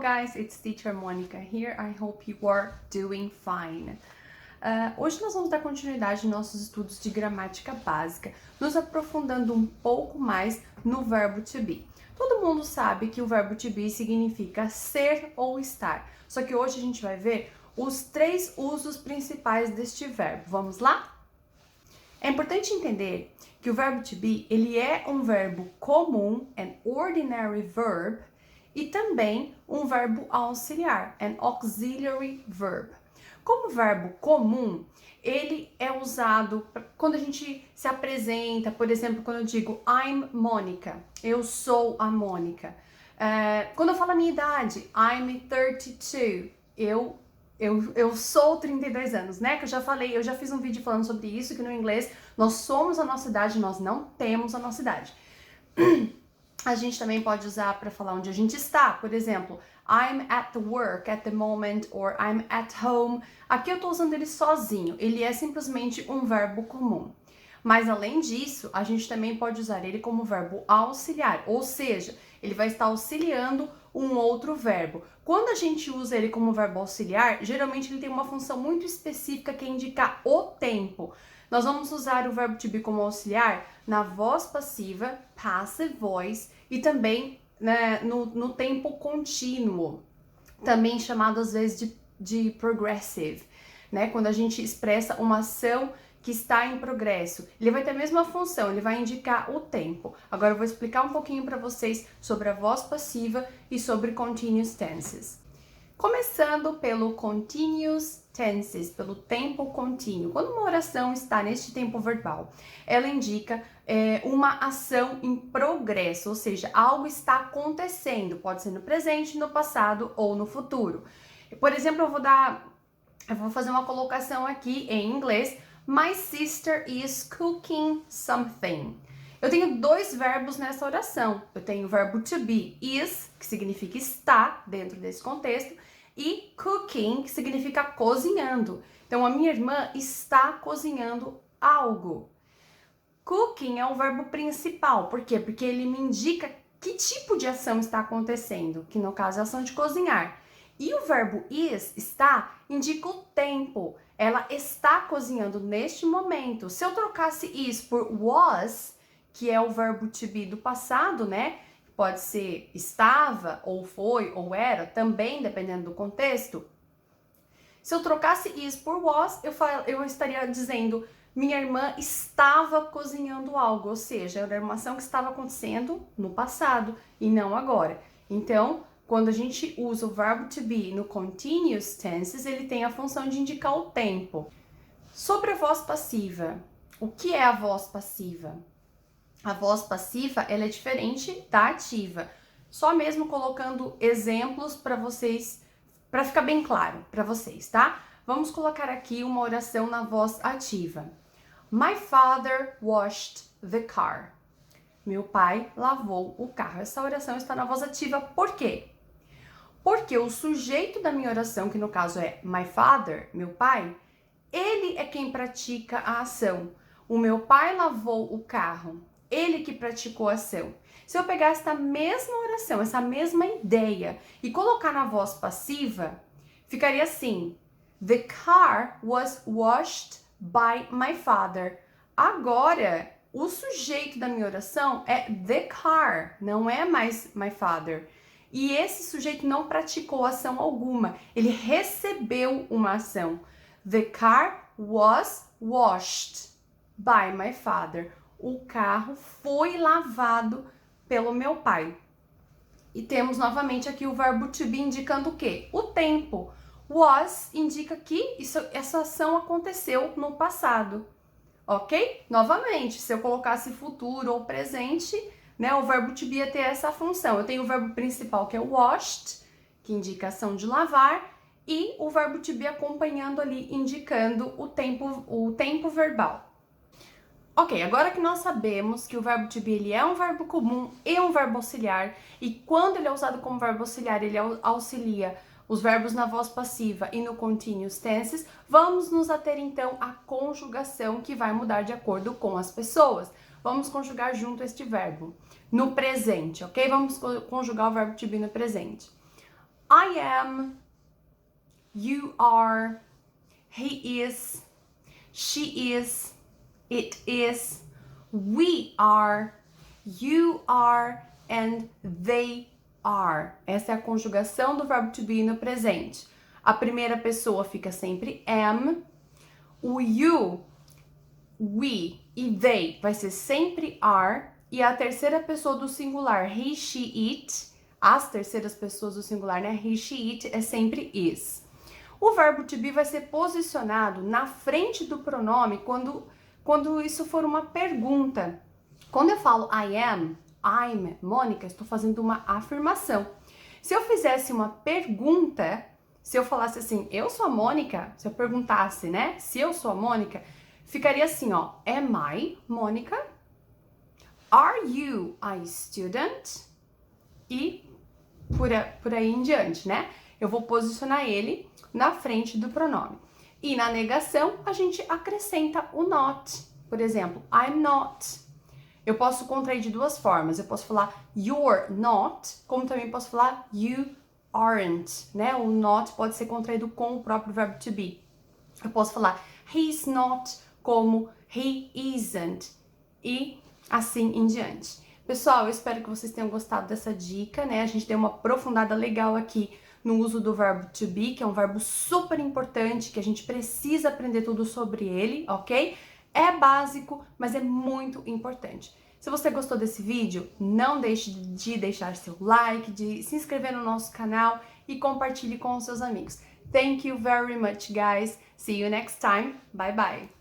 guys, it's Teacher Monica here. I hope you are doing fine. Hoje nós vamos dar continuidade aos nossos estudos de gramática básica, nos aprofundando um pouco mais no verbo to be. Todo mundo sabe que o verbo to be significa ser ou estar, só que hoje a gente vai ver os 3 usos principais deste verbo. Vamos lá? É importante entender que o verbo to be, ele é um verbo comum, an ordinary verb, e também um verbo auxiliar, an auxiliary verb. Como verbo comum, ele é usado quando a gente se apresenta, por exemplo, quando eu digo I'm Mônica, eu sou a Mônica. Quando eu falo a minha idade, I'm 32, eu sou 32 anos, né? Que eu já falei, eu já fiz um vídeo falando sobre isso, que no inglês nós somos a nossa idade, nós não temos a nossa idade. A gente também pode usar para falar onde a gente está, por exemplo, I'm at work at the moment, or I'm at home. Aqui eu tô usando ele sozinho, ele é simplesmente um verbo comum. Mas além disso, a gente também pode usar ele como verbo auxiliar, ou seja, ele vai estar auxiliando um outro verbo. Quando a gente usa ele como verbo auxiliar, geralmente ele tem uma função muito específica que é indicar o tempo. Nós vamos usar o verbo to be como auxiliar na voz passiva, passive voice, e também no tempo contínuo, também chamado às vezes de progressive, né? Quando a gente expressa uma ação que está em progresso, ele vai ter a mesma função, ele vai indicar o tempo. Agora eu vou explicar um pouquinho para vocês sobre a voz passiva e sobre continuous tenses. Começando pelo continuous tenses, pelo tempo contínuo. Quando uma oração está neste tempo verbal, ela indica uma ação em progresso, ou seja, algo está acontecendo, pode ser no presente, no passado ou no futuro. Por exemplo, eu vou fazer uma colocação aqui em inglês. My sister is cooking something. Eu tenho 2 verbos nessa oração. Eu tenho o verbo to be, is, que significa estar dentro desse contexto, e cooking, que significa cozinhando. Então, a minha irmã está cozinhando algo. Cooking é o verbo principal. Por quê? Porque ele me indica que tipo de ação está acontecendo, que no caso é a ação de cozinhar. E o verbo is, está, indica o tempo. Ela está cozinhando neste momento. Se eu trocasse is por was, que é o verbo to be do passado, né? Pode ser estava, ou foi, ou era, também dependendo do contexto. Se eu trocasse is por was, eu estaria dizendo minha irmã estava cozinhando algo, ou seja, era uma ação que estava acontecendo no passado e não agora. Então, quando a gente usa o verbo to be no continuous tenses, ele tem a função de indicar o tempo. Sobre a voz passiva, o que é a voz passiva? A voz passiva, ela é diferente da ativa. Só mesmo colocando exemplos para vocês, para ficar bem claro para vocês, tá? Vamos colocar aqui uma oração na voz ativa. My father washed the car. Meu pai lavou o carro. Essa oração está na voz ativa. Por quê? Porque o sujeito da minha oração, que no caso é my father, meu pai, ele é quem pratica a ação. O meu pai lavou o carro. Ele que praticou a ação. Se eu pegar esta mesma oração, essa mesma ideia e colocar na voz passiva, ficaria assim: The car was washed by my father. Agora, o sujeito da minha oração é the car, não é mais my father. E esse sujeito não praticou ação alguma, ele recebeu uma ação. The car was washed by my father. O carro foi lavado pelo meu pai. E temos novamente aqui o verbo to be indicando o quê? O tempo. Was indica que essa ação aconteceu no passado, ok? Novamente, se eu colocasse futuro ou presente, né, o verbo to be ia ter essa função. Eu tenho o verbo principal, que é washed, que indica a ação de lavar, e o verbo to be acompanhando ali, indicando o tempo verbal. Ok, agora que nós sabemos que o verbo to be ele é um verbo comum e um verbo auxiliar, e quando ele é usado como verbo auxiliar, ele auxilia os verbos na voz passiva e no continuous tenses, vamos nos ater então à conjugação, que vai mudar de acordo com as pessoas. Vamos conjugar junto este verbo no presente, ok? Vamos conjugar o verbo to be no presente. I am, you are, he is, she is, it is, we are, you are, and they are. Essa é a conjugação do verbo to be no presente. A primeira pessoa fica sempre am, o you, we e they vai ser sempre are, e a terceira pessoa do singular, he, she, it, as terceiras pessoas do singular, né? He, she, it é sempre is. O verbo to be vai ser posicionado na frente do pronome quando isso for uma pergunta. Quando eu falo I am, I'm Mônica, estou fazendo uma afirmação. Se eu fizesse uma pergunta, se eu falasse assim, eu sou a Mônica, se eu perguntasse, né, se eu sou a Mônica, ficaria assim, ó, am I Mônica? Are you a student? E por aí em diante, né? Eu vou posicionar ele na frente do pronome. E na negação, a gente acrescenta o not. Por exemplo, I'm not. Eu posso contrair de duas formas. Eu posso falar you're not, como também posso falar you aren't, né? O not pode ser contraído com o próprio verbo to be. Eu posso falar he's not, como he isn't, e assim em diante. Pessoal, eu espero que vocês tenham gostado dessa dica, né? A gente deu uma aprofundada legal aqui no uso do verbo to be, que é um verbo super importante, que a gente precisa aprender tudo sobre ele, ok? É básico, mas é muito importante. Se você gostou desse vídeo, não deixe de deixar seu like, de se inscrever no nosso canal e compartilhe com os seus amigos. Thank you very much, guys. See you next time. Bye bye.